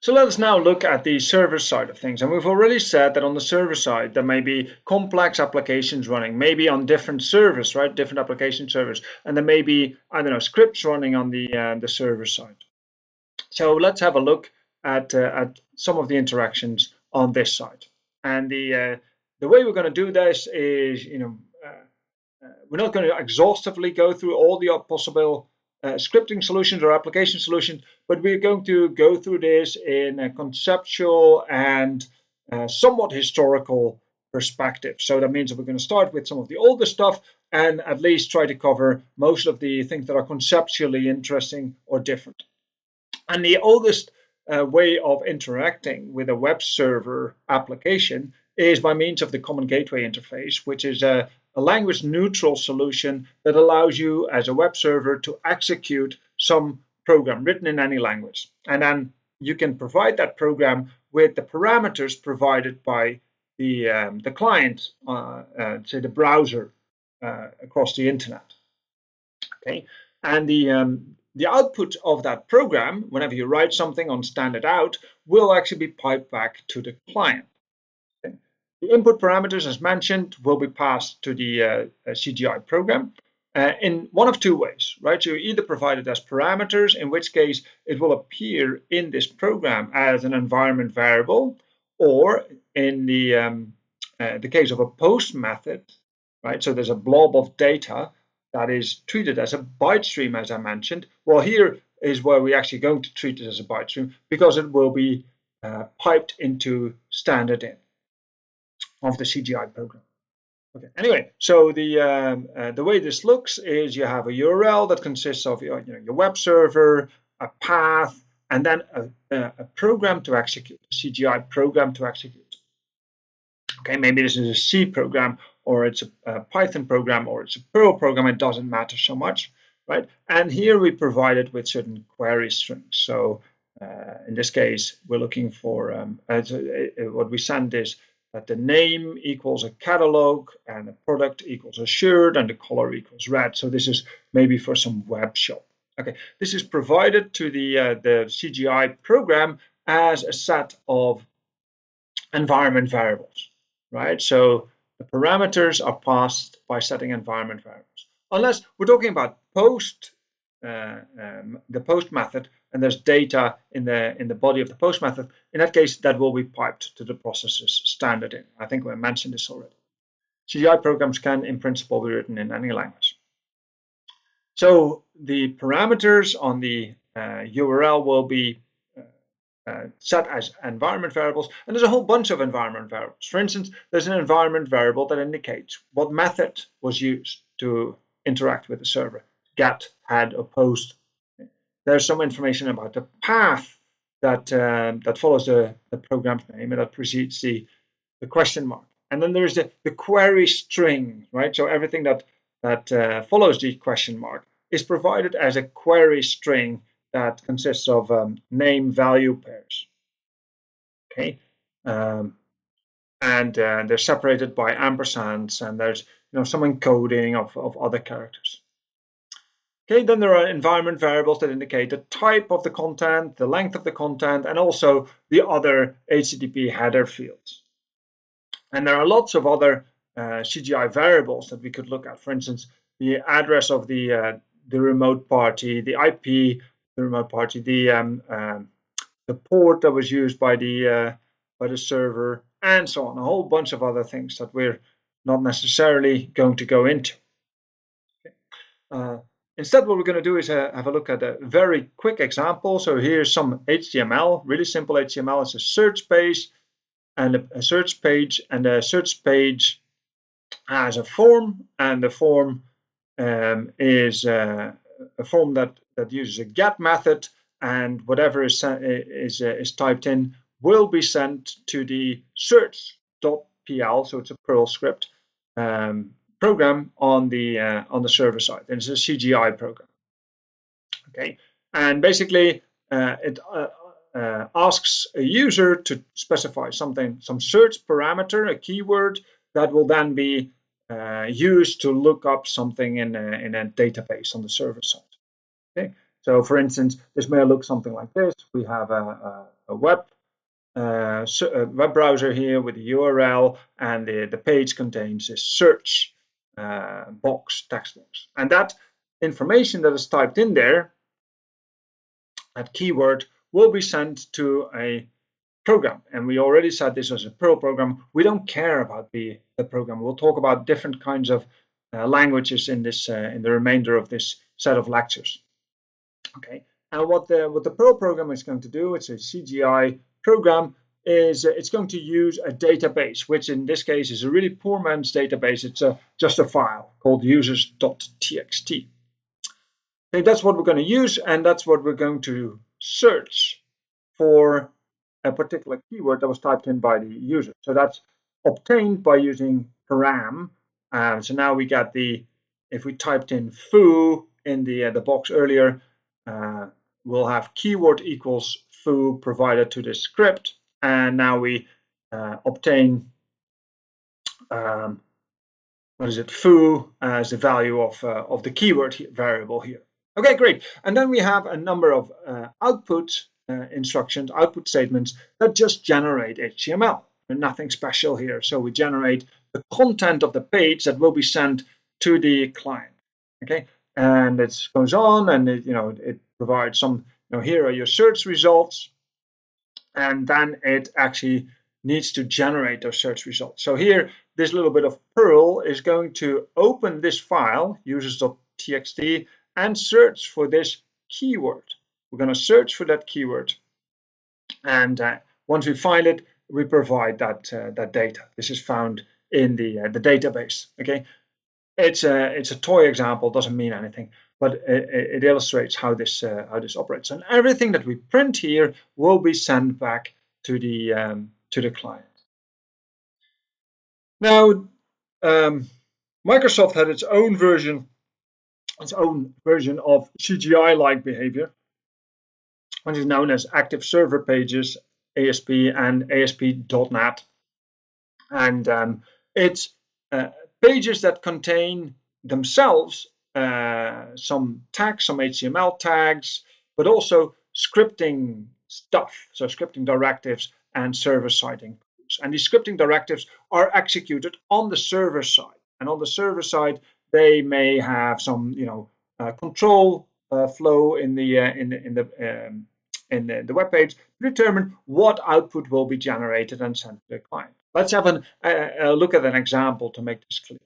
So let us now look at the server side of things. And we've already said that on the server side, there may be complex applications running, maybe on different servers, right? Different application servers. And there may be, I don't know, scripts running on the server side. So let's have a look at some of the interactions on this side. And the way we're going to do this is, we're not going to exhaustively go through all the possible scripting solutions or application solutions, but we're going to go through this in a conceptual and somewhat historical perspective. So that means that we're going to start with some of the older stuff and at least try to cover most of the things that are conceptually interesting or different. And the oldest way of interacting with a web server application is by means of the Common Gateway interface, which is a language neutral solution that allows you as a web server to execute some program written in any language. And then you can provide that program with the parameters provided by the client, say the browser across the internet. Okay, and the output of that program, whenever you write something on standard out, will actually be piped back to the client. Okay. The input parameters, as mentioned, will be passed to the CGI program in one of two ways, right? So you either provide it as parameters, in which case it will appear in this program as an environment variable, or in the case of a post method, right? So there's a blob of data that is treated as a byte stream, as I mentioned. Well, here is where we're actually going to treat it as a byte stream because it will be piped into standard in of the CGI program. Okay. Anyway, so the way this looks is you have a URL that consists of your web server, a path, and then a program to execute, a CGI program to execute. Okay, maybe this is a C program, or it's a Python program, or it's a Perl program. It doesn't matter so much, right? And here we provide it with certain query strings. So in this case, we're looking for what we send is that the name equals a catalog, and the product equals a shirt, and the color equals red. So this is maybe for some web shop. Okay, this is provided to the CGI program as a set of environment variables, right? So the parameters are passed by setting environment variables. Unless we're talking about the post method, and there's data in the body of the post method. In that case, that will be piped to the processes standard in. I think we mentioned this already. CGI programs can, in principle, be written in any language. So the parameters on the URL will be set as environment variables, and there's a whole bunch of environment variables. For instance, there's an environment variable that indicates what method was used to interact with the server: get, add, or post. There's some information about the path that follows the program's name and that precedes the question mark. And then there's the query string, right? So everything that follows the question mark is provided as a query string that consists of name value pairs. Okay, and they're separated by ampersands, and there's some encoding of other characters. Okay, then there are environment variables that indicate the type of the content, the length of the content, and also the other HTTP header fields. And there are lots of other CGI variables that we could look at. For instance, the address of the remote party, the IP, the remote party, the port that was used by the server, and so on. A whole bunch of other things that we're not necessarily going to go into. Okay. Instead, what we're going to do is have a look at a very quick example. So here's some HTML, really simple HTML. It's a search page, and a search page, and the search page has a form, and the form is a form that uses a get method, and whatever is typed in will be sent to the search.pl. So it's a Perl script program on the server side, and it's a CGI program. Okay, and basically it asks a user to specify something, some search parameter, a keyword that will then be used to look up something in a database on the server side. Okay, So for instance, this may look something like this. We have a web browser here with the URL, and the page contains a search text box. And that information that is typed in there, that keyword, will be sent to a program. And we already said this was a Perl program. We don't care about the program. We'll talk about different kinds of languages in this in the remainder of this set of lectures. Okay, and what the Perl program is going to do, it's a CGI program, is it's going to use a database, which in this case is a really poor man's database. It's just a file called users.txt. Okay, that's what we're going to use, and that's what we're going to search for a particular keyword that was typed in by the user. So that's obtained by using param. So now we got if we typed in foo in the box earlier, we'll have keyword equals foo provided to the script, and now we obtain foo as the value of the keyword variable here. Okay, great. And then we have a number of output instructions, output statements that just generate HTML. And nothing special here. So we generate the content of the page that will be sent to the client. Okay, and it goes on, and it provides some. Here are your search results, and then it actually needs to generate those search results. So here, this little bit of Perl is going to open this file, users.txt, and search for this keyword. We're going to search for that keyword, and once we find it, we provide that data. This is found in the database. Okay, it's a toy example, doesn't mean anything, but it illustrates how this operates. And everything that we print here will be sent back to the client. Now, Microsoft had its own version of CGI-like behavior, which is known as Active Server Pages, ASP, and ASP.NET. And it's pages that contain themselves some tags, some HTML tags, but also scripting stuff, so scripting directives and server-side includes. And these scripting directives are executed on the server side. And on the server side, they may have some, control flow in the web page to determine what output will be generated and sent to the client. Let's have a look at an example to make this clear.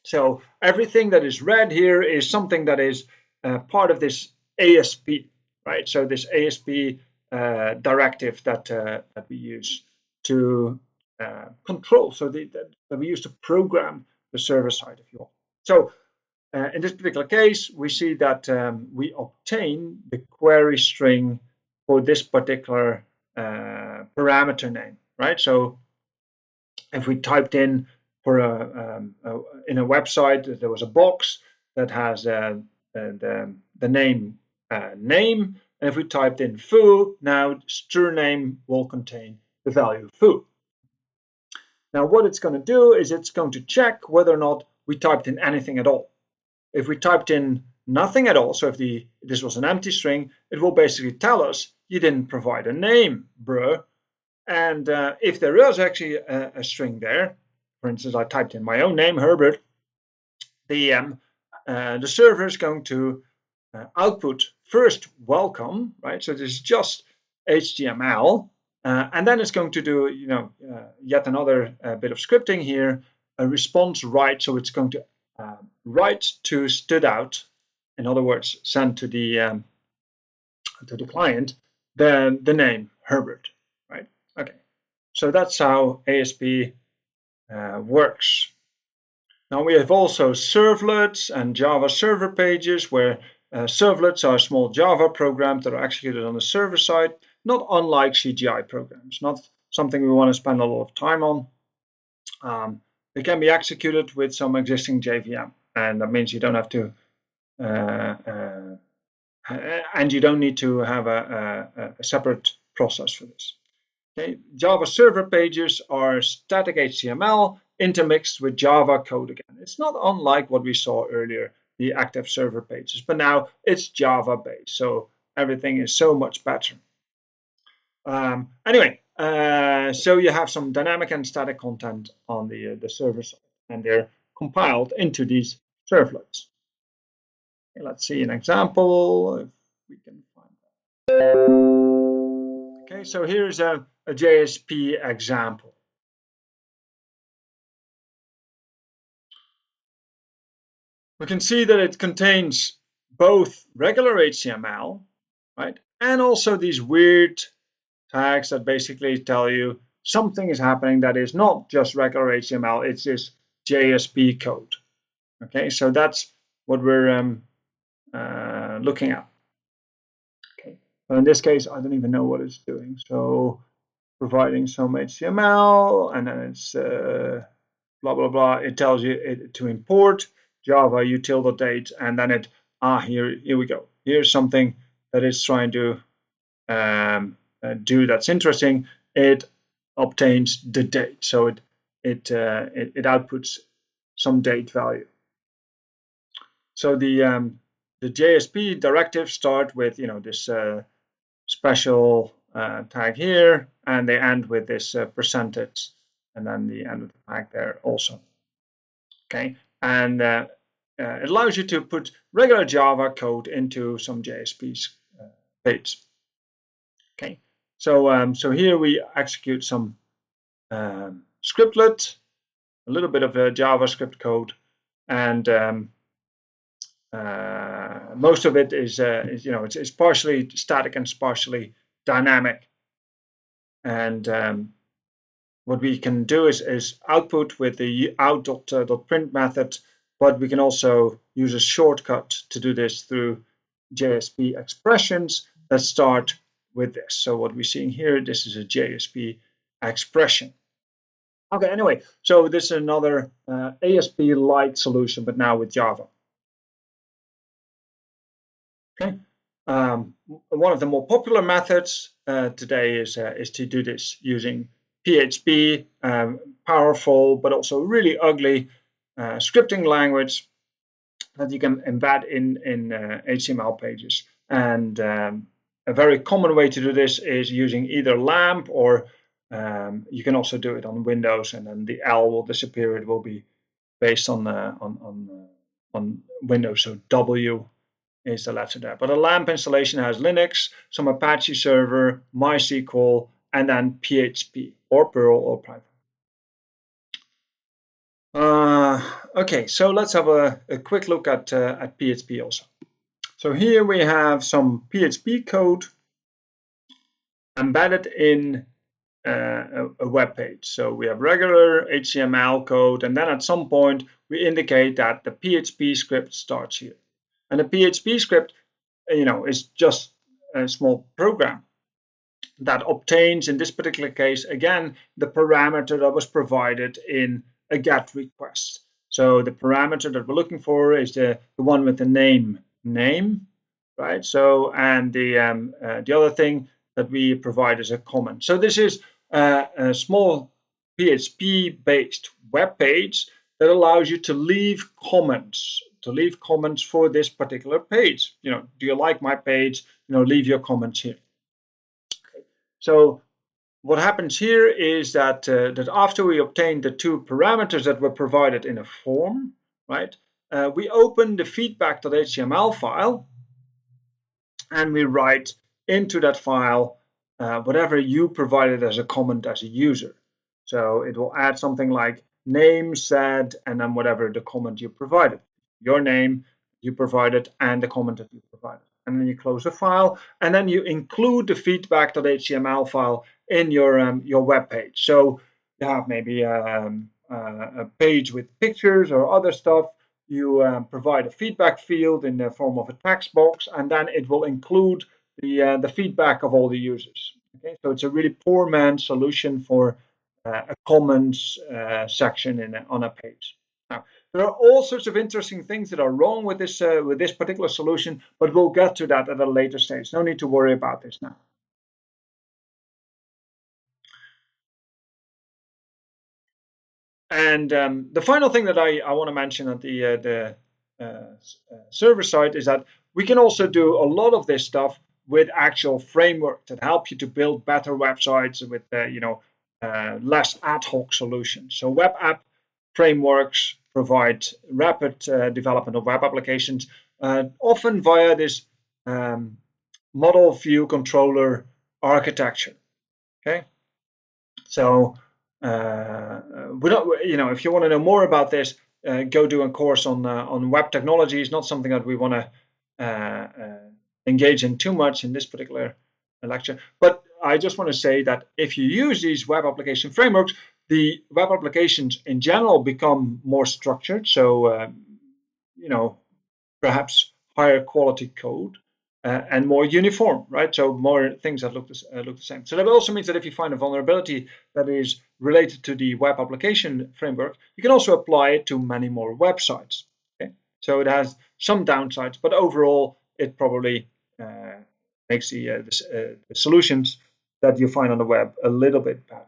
So everything that is red here is something that is part of this ASP, right? So this ASP directive that we use to control, so that we use to program the server side, if you will. So in this particular case, we see that we obtain the query string for this particular parameter name, right? So if we typed in for in a website, there was a box that has the name name, and if we typed in foo, now str_name will contain the value foo. Now what it's going to do is it's going to check whether or not we typed in anything at all. If we typed in nothing at all, so if this was an empty string, it will basically tell us you didn't provide a name, bruh. And if there is actually a string there, for instance, I typed in my own name, Herbert, the server is going to output first welcome, right? So this is just HTML, and then it's going to do, yet another bit of scripting here, a response write. So it's going to write to stood out, in other words, send to the client the name Herbert, right? Okay, so that's how ASP works. Now we have also servlets and Java server pages, where servlets are small Java programs that are executed on the server side, not unlike CGI programs, not something we want to spend a lot of time on. They can be executed with some existing JVM, and that means you don't have to, and you don't need to have a separate process for this. Okay. Java server pages are static HTML intermixed with Java code again. It's not unlike what we saw earlier the active server pages. But now it's Java based, so everything is so much better. Anyway, so you have some dynamic and static content on the server side, and they're compiled into these servlets. Okay, let's see an example if we can find that. Okay, so here's a JSP example. We can see that it contains both regular HTML, right, and also these weird tags that basically tell you something is happening that is not just regular HTML, it's just JSP code. Okay, so that's what we're looking at. Okay, but in this case, I don't even know what it's doing. So providing some HTML, and then it's blah blah blah. It tells you to import Java util.date, and then here we go. Here's something that it's trying to do that's interesting. It obtains the date, so it outputs some date value. So the JSP directives start with this special tag here, and they end with this percentage, and then the end of the tag there also. Okay, and it allows you to put regular Java code into some JSP page. Okay, so here we execute some scriptlet, a little bit of JavaScript code, and most of it is it's partially static and partially dynamic. And what we can do is output with the out.print method, but we can also use a shortcut to do this through JSP expressions that start with this. So what we're seeing here, this is a JSP expression. Okay, anyway, so this is another ASP-like solution, but now with Java. Okay. One of the more popular methods today is to do this using PHP, powerful but also really ugly scripting language that you can embed in HTML pages. And a very common way to do this is using either LAMP, or you can also do it on Windows, and then the L will disappear. It will be based on Windows, so W is the letter there. But a LAMP installation has Linux, some Apache server, MySQL, and then PHP or Perl or Python. Okay, so let's have a quick look at PHP also. So here we have some PHP code embedded in a web page. So we have regular HTML code, and then at some point we indicate that the PHP script starts here. And the PHP script, is just a small program that obtains, in this particular case, again, the parameter that was provided in a GET request. So the parameter that we're looking for is the one with the name, right? So, and the other thing that we provide is a comment. So this is a small PHP-based web page that allows you to leave comments. For this particular page. Do you like my page? Leave your comments here. Okay. So what happens here is that that after we obtain the two parameters that were provided in a form, right? We open the feedback.html file, and we write into that file whatever you provided as a comment as a user. So it will add something like name, said, and then whatever the comment you provided. Your name you provided and the comment that you provided. And then you close the file, and then you include the feedback.html file in your web page. So you have maybe a page with pictures or other stuff. You provide a feedback field in the form of a text box, and then it will include the feedback of all the users. Okay, so it's a really poor man's solution for a comments section on a page. Now, there are all sorts of interesting things that are wrong with this particular solution, but we'll get to that at a later stage. No need to worry about this now. And the final thing that I want to mention at the server side is that we can also do a lot of this stuff with actual frameworks that help you to build better websites with less ad hoc solutions. So web app frameworks provide rapid development of web applications, often via this model view controller architecture. Okay, so we don't, if you want to know more about this, go do a course on web technologies. Not something that we want to engage in too much in this particular lecture. But I just want to say that if you use these web application frameworks, the web applications in general become more structured. So perhaps higher quality code. And more uniform, right? So more things that look the same. So that also means that if you find a vulnerability that is related to the web application framework, you can also apply it to many more websites. Okay, so it has some downsides, but overall, it probably makes the solutions that you find on the web a little bit better.